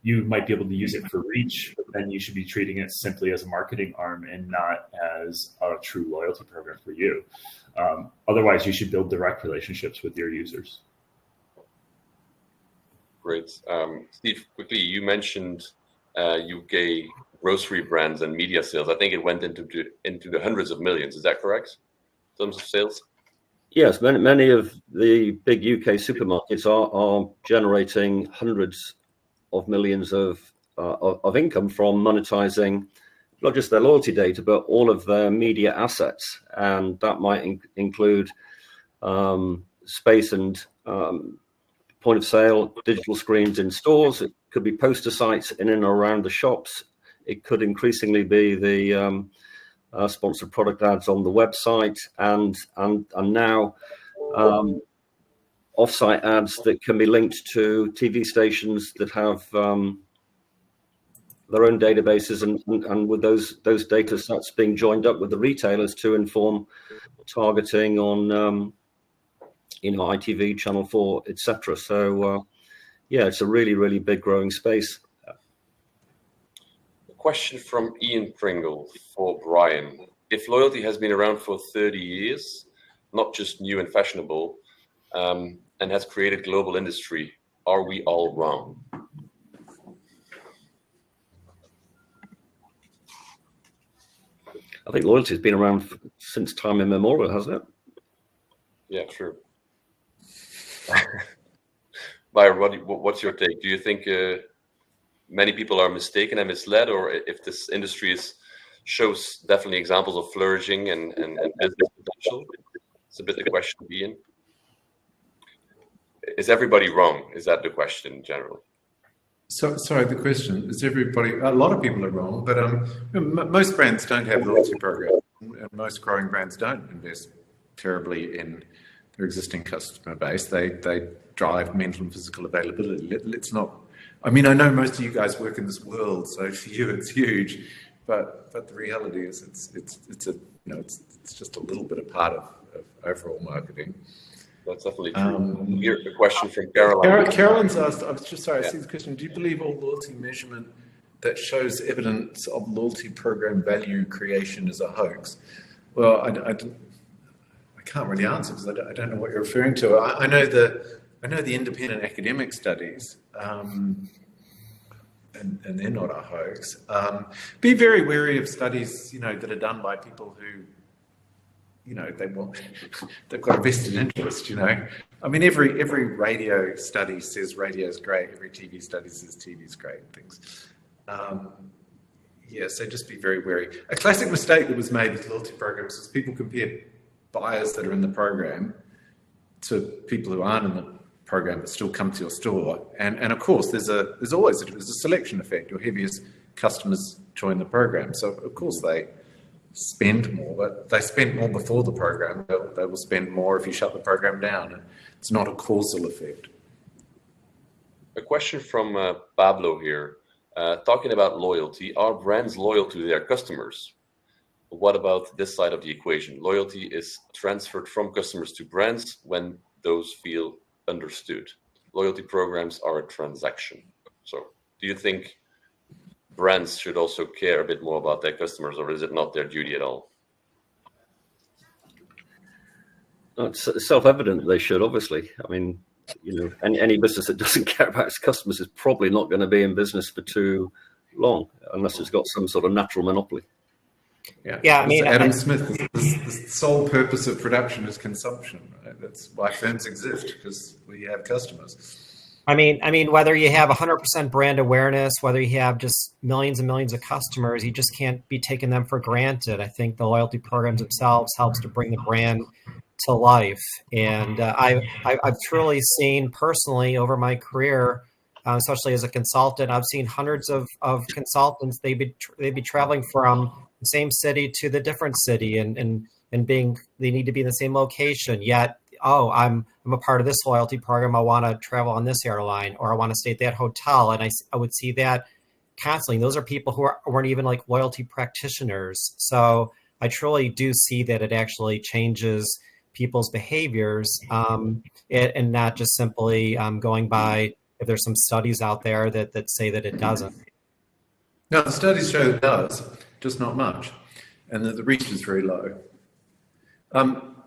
you might be able to use it for reach, but then you should be treating it simply as a marketing arm and not as a true loyalty program for you. Otherwise, you should build direct relationships with your users. Great. Steve, quickly, you mentioned UK grocery brands and media sales. I think it went into the hundreds of millions. Is that correct, in terms of sales? Yes, many of the big UK supermarkets are generating hundreds of millions of income from monetizing not just their loyalty data, but all of their media assets. And that might include space and point of sale, digital screens in stores. It could be poster sites in and around the shops. It could increasingly be the sponsored product ads on the website, and now off-site ads that can be linked to TV stations that have their own databases, and with those data sets being joined up with the retailers to inform targeting on ITV, Channel 4, etc. So it's a really, really big growing space. A question from Ian Pringle for Brian. If loyalty has been around for 30 years, not just new and fashionable, and has created global industry, are we all wrong? I think loyalty has been around since time immemorial, hasn't it? Yeah, true. Byron, what's your take? Do you think many people are mistaken and misled, or if this industry shows definitely examples of flourishing and business potential? It's a bit the question, Ian. Is everybody wrong? Is that the question generally? So, sorry, the question is everybody. A lot of people are wrong, but most brands don't have loyalty programs, and most growing brands don't invest terribly in their existing customer base. They drive mental and physical availability. Let's not. I mean, I know most of you guys work in this world, so for you it's huge, but the reality is it's just a little bit of part of overall marketing. That's definitely true. Here's a question from Caroline. Caroline's asked, I was just sorry, I see the question. Do you believe all loyalty measurement that shows evidence of loyalty program value creation is a hoax? Well, I can't really answer because I don't know what you're referring to. I know the independent academic studies, and they're not a hoax. Be very wary of studies, that are done by people who, they've got a vested interest. I mean, every radio study says radio's great. Every TV study says TV's great. And things. So just be very wary. A classic mistake that was made with loyalty programs is people compare buyers that are in the program to people who aren't in the program but still come to your store. And of course, there's always a selection effect. Your heaviest customers join the program, so of course they spend more, but they spent more before the program. They will spend more if you shut the program down. And it's not a causal effect. A question from Pablo here. Talking about loyalty, are brands loyal to their customers? What about this side of the equation? Loyalty is transferred from customers to brands when those feel understood. Loyalty programs are a transaction. So do you think brands should also care a bit more about their customers, or is it not their duty at all? It's self-evident they should, obviously. I mean, any business that doesn't care about its customers is probably not going to be in business for too long, unless it's got some sort of natural monopoly. Yeah. I mean, Adam Smith, the sole purpose of production is consumption. Right? That's why firms exist, because we have customers. I mean, whether you have 100% brand awareness, whether you have just millions and millions of customers, you just can't be taking them for granted. I think the loyalty programs themselves helps to bring the brand to life. And I've truly seen personally over my career, especially as a consultant, I've seen hundreds of consultants. They'd be traveling from the same city to the different city, and they need to be in the same location. Yet, I'm a part of this loyalty program. I want to travel on this airline, or I want to stay at that hotel. And I would see that constantly. And those are people who weren't even like loyalty practitioners. So I truly do see that it actually changes people's behaviors, and not just simply going by if there's some studies out there that say that it doesn't. No, the studies show it does, just not much, and that the reach is very low.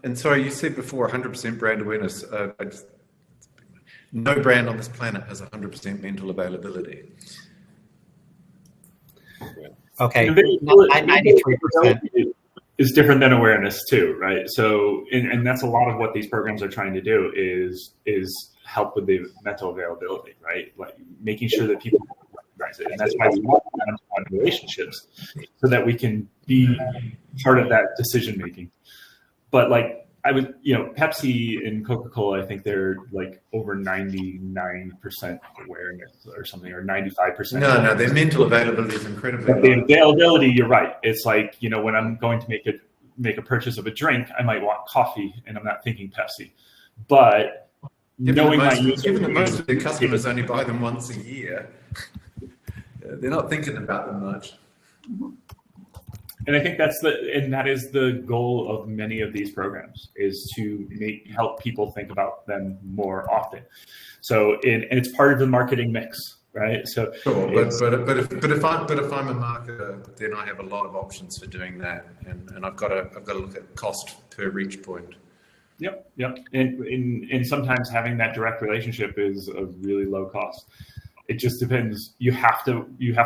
And sorry, you said before 100% brand awareness. No brand on this planet has 100% mental availability. Okay, 93%. Is different than awareness too, right? So, and that's a lot of what these programs are trying to do is help with the mental availability, right? Like making sure that people recognize it, and that's why we want relationships, so that we can be part of that decision making. But like Pepsi and Coca-Cola, I think they're like over 99% awareness or something, or 95%. No, their mental availability is incredibly low. The availability, you're right. It's like, when I'm going to make a purchase of a drink, I might want coffee, and I'm not thinking Pepsi. But given that most of their customers only buy them once a year, they're not thinking about them much. And I think that is the goal of many of these programs, is to help people think about them more often. So, and it's part of the marketing mix, right? So, sure, but if I'm a marketer, then I have a lot of options for doing that, and I've got to look at cost per reach point. Yep, and sometimes having that direct relationship is a really low cost. It just depends. You have to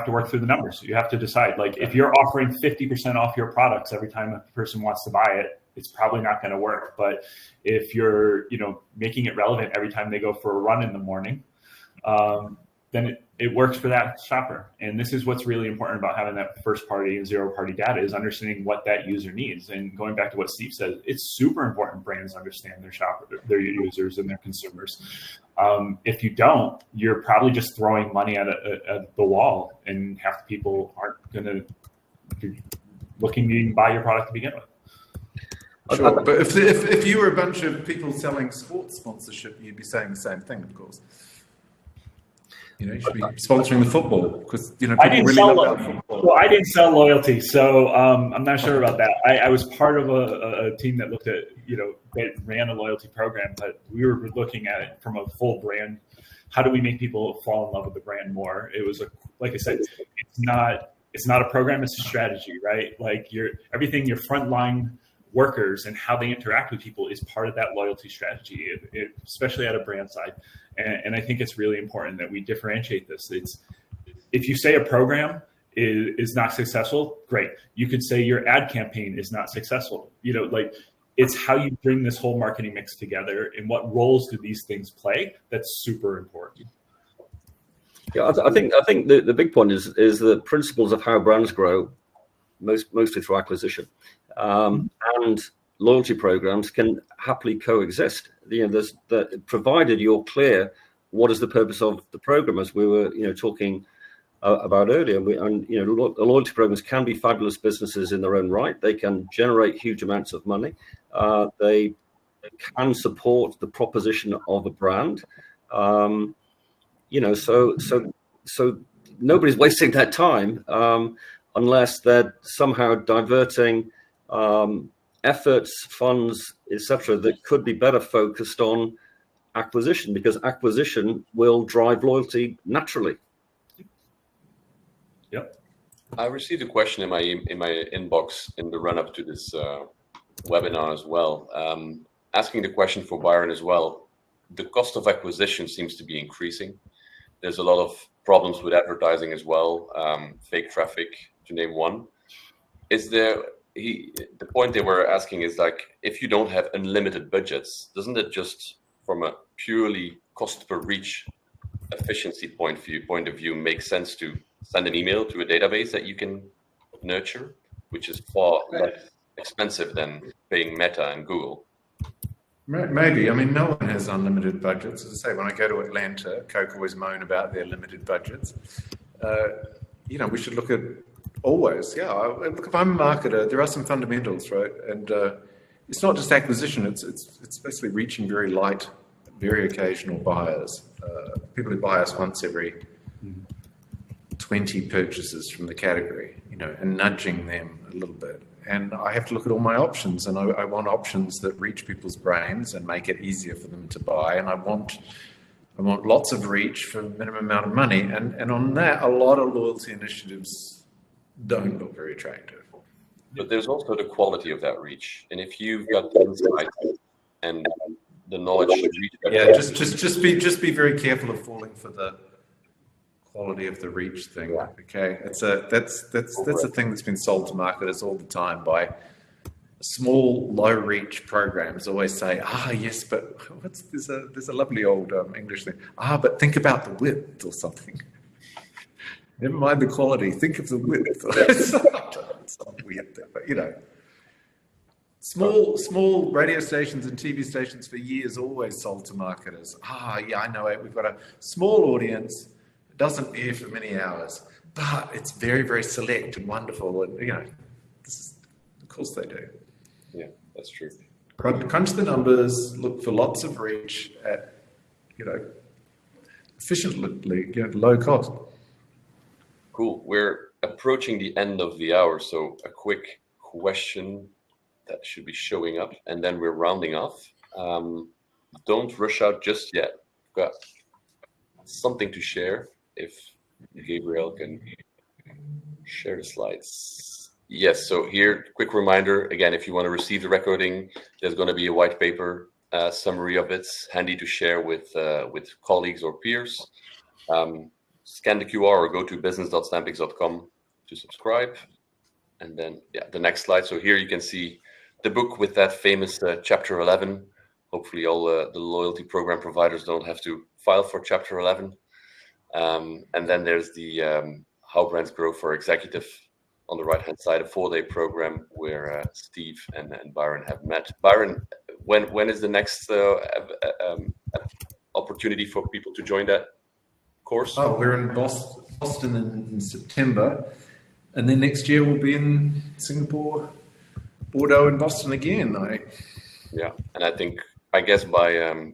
work through the numbers. You have to decide. Like, if you're offering 50% off your products every time a person wants to buy it, it's probably not going to work. But if you're, making it relevant every time they go for a run in the morning, then it works for that shopper. And this is what's really important about having that first party and zero party data, is understanding what that user needs. And going back to what Steve said, it's super important brands understand their users and their consumers. If you don't, you're probably just throwing money at the wall, and half the people aren't going to be looking to even buy your product to begin with. Sure, but if you were a bunch of people selling sports sponsorship, you'd be saying the same thing, of course. You should be sponsoring the football, because people really love that football. Well, I didn't sell loyalty, so I'm not sure about that. I was part of a team that looked at, that ran a loyalty program, but we were looking at it from a full brand. How do we make people fall in love with the brand more? It was like I said, it's not a program, it's a strategy, right? Like your frontline workers and how they interact with people is part of that loyalty strategy, especially at a brand side. And I think it's really important that we differentiate this. If you say a program is not successful, great. You could say your ad campaign is not successful. It's how you bring this whole marketing mix together and what roles do these things play. That's super important. Yeah, I think the big point is the principles of how brands grow, mostly through acquisition, and loyalty programs can happily coexist. There's provided you're clear what is the purpose of the program, as we were talking about earlier. Loyalty programs can be fabulous businesses in their own right. They can generate huge amounts of money. They can support the proposition of a brand. So nobody's wasting their time unless they're somehow diverting efforts, funds, etc., that could be better focused on acquisition, because acquisition will drive loyalty naturally. Yep. I received a question in my inbox in the run up to this webinar as well, asking the question for Byron as well. The cost of acquisition seems to be increasing. There's a lot of problems with advertising as well, fake traffic, to name one. The point they were asking is, like, if you don't have unlimited budgets, doesn't it just, from a purely cost per reach efficiency point of view, make sense to send an email to a database that you can nurture, which is far less expensive than paying Meta and Google? Maybe. I mean, no one has unlimited budgets. As I say, when I go to Atlanta, Coke always moan about their limited budgets. We should look at always. Yeah, look, if I'm a marketer, there are some fundamentals, right? And it's not just acquisition. It's basically reaching very light, very occasional buyers, people who buy us once every 20 purchases from the category, and nudging them a little bit. And I have to look at all my options, and I want options that reach people's brains and make it easier for them to buy. And I want lots of reach for a minimum amount of money. And on that, a lot of loyalty initiatives don't look very attractive. But there's also the quality of that reach. And if you've got the insight and the knowledge to reach that, yeah, just be very careful of falling for the quality of the reach thing. Okay, that's a thing that's been sold to marketers all the time by small, low reach programs. Always say, yes, but there's a lovely old English thing. But think about the width or something. Never mind the quality. Think of the width. It's not weird, but small radio stations and TV stations for years always sold to marketers. Yeah, I know it. We've got a small audience. Doesn't air for many hours, but it's very, very select and wonderful. And, of course they do. Yeah, that's true. Crunch the numbers, look for lots of reach at, efficiently, low cost. Cool. We're approaching the end of the hour, so a quick question that should be showing up, and then we're rounding off. Don't rush out just yet. We've got something to share. If Gabriel can share the slides. Yes, so here, quick reminder, again, if you want to receive the recording, there's going to be a white paper summary of it, handy to share with colleagues or peers. Scan the QR or go to business.stampix.com to subscribe. And then, the next slide. So here you can see the book with that famous Chapter 11. Hopefully all the loyalty program providers don't have to file for Chapter 11. And then there's the How Brands Grow for Executive on the right-hand side, a 4-day program where Steve and Byron have met. Byron, when is the next opportunity for people to join that course? We're in Boston in September, and then next year we'll be in Singapore, Bordeaux, and Boston again. Yeah, and I guess by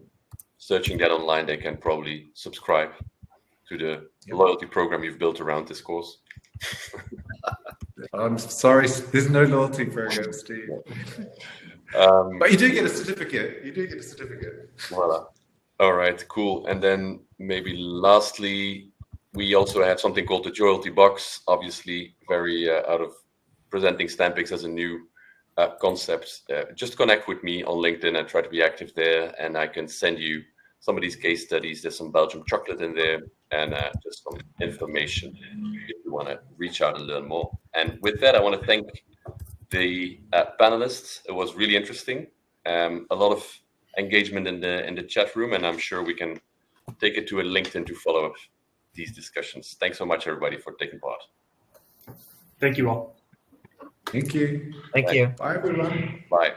searching that online, they can probably subscribe to the loyalty program you've built around this course. I'm sorry, there's no loyalty program, Steve. But you do get a certificate. Voila. All right, cool. And then maybe lastly, we also have something called the Joyalty Box, obviously very out of presenting Stampix as a new concept. Just connect with me on LinkedIn and try to be active there, and I can send you some of these case studies. There's some Belgium chocolate in there, and just some information if you want to reach out a little more. And with that, I want to thank the panelists. It was really interesting. A lot of engagement in the chat room, and I'm sure we can take it to a LinkedIn to follow up these discussions. Thanks so much, everybody, for taking part. Thank you all. Thank you. Thank you. Bye, everyone. Bye.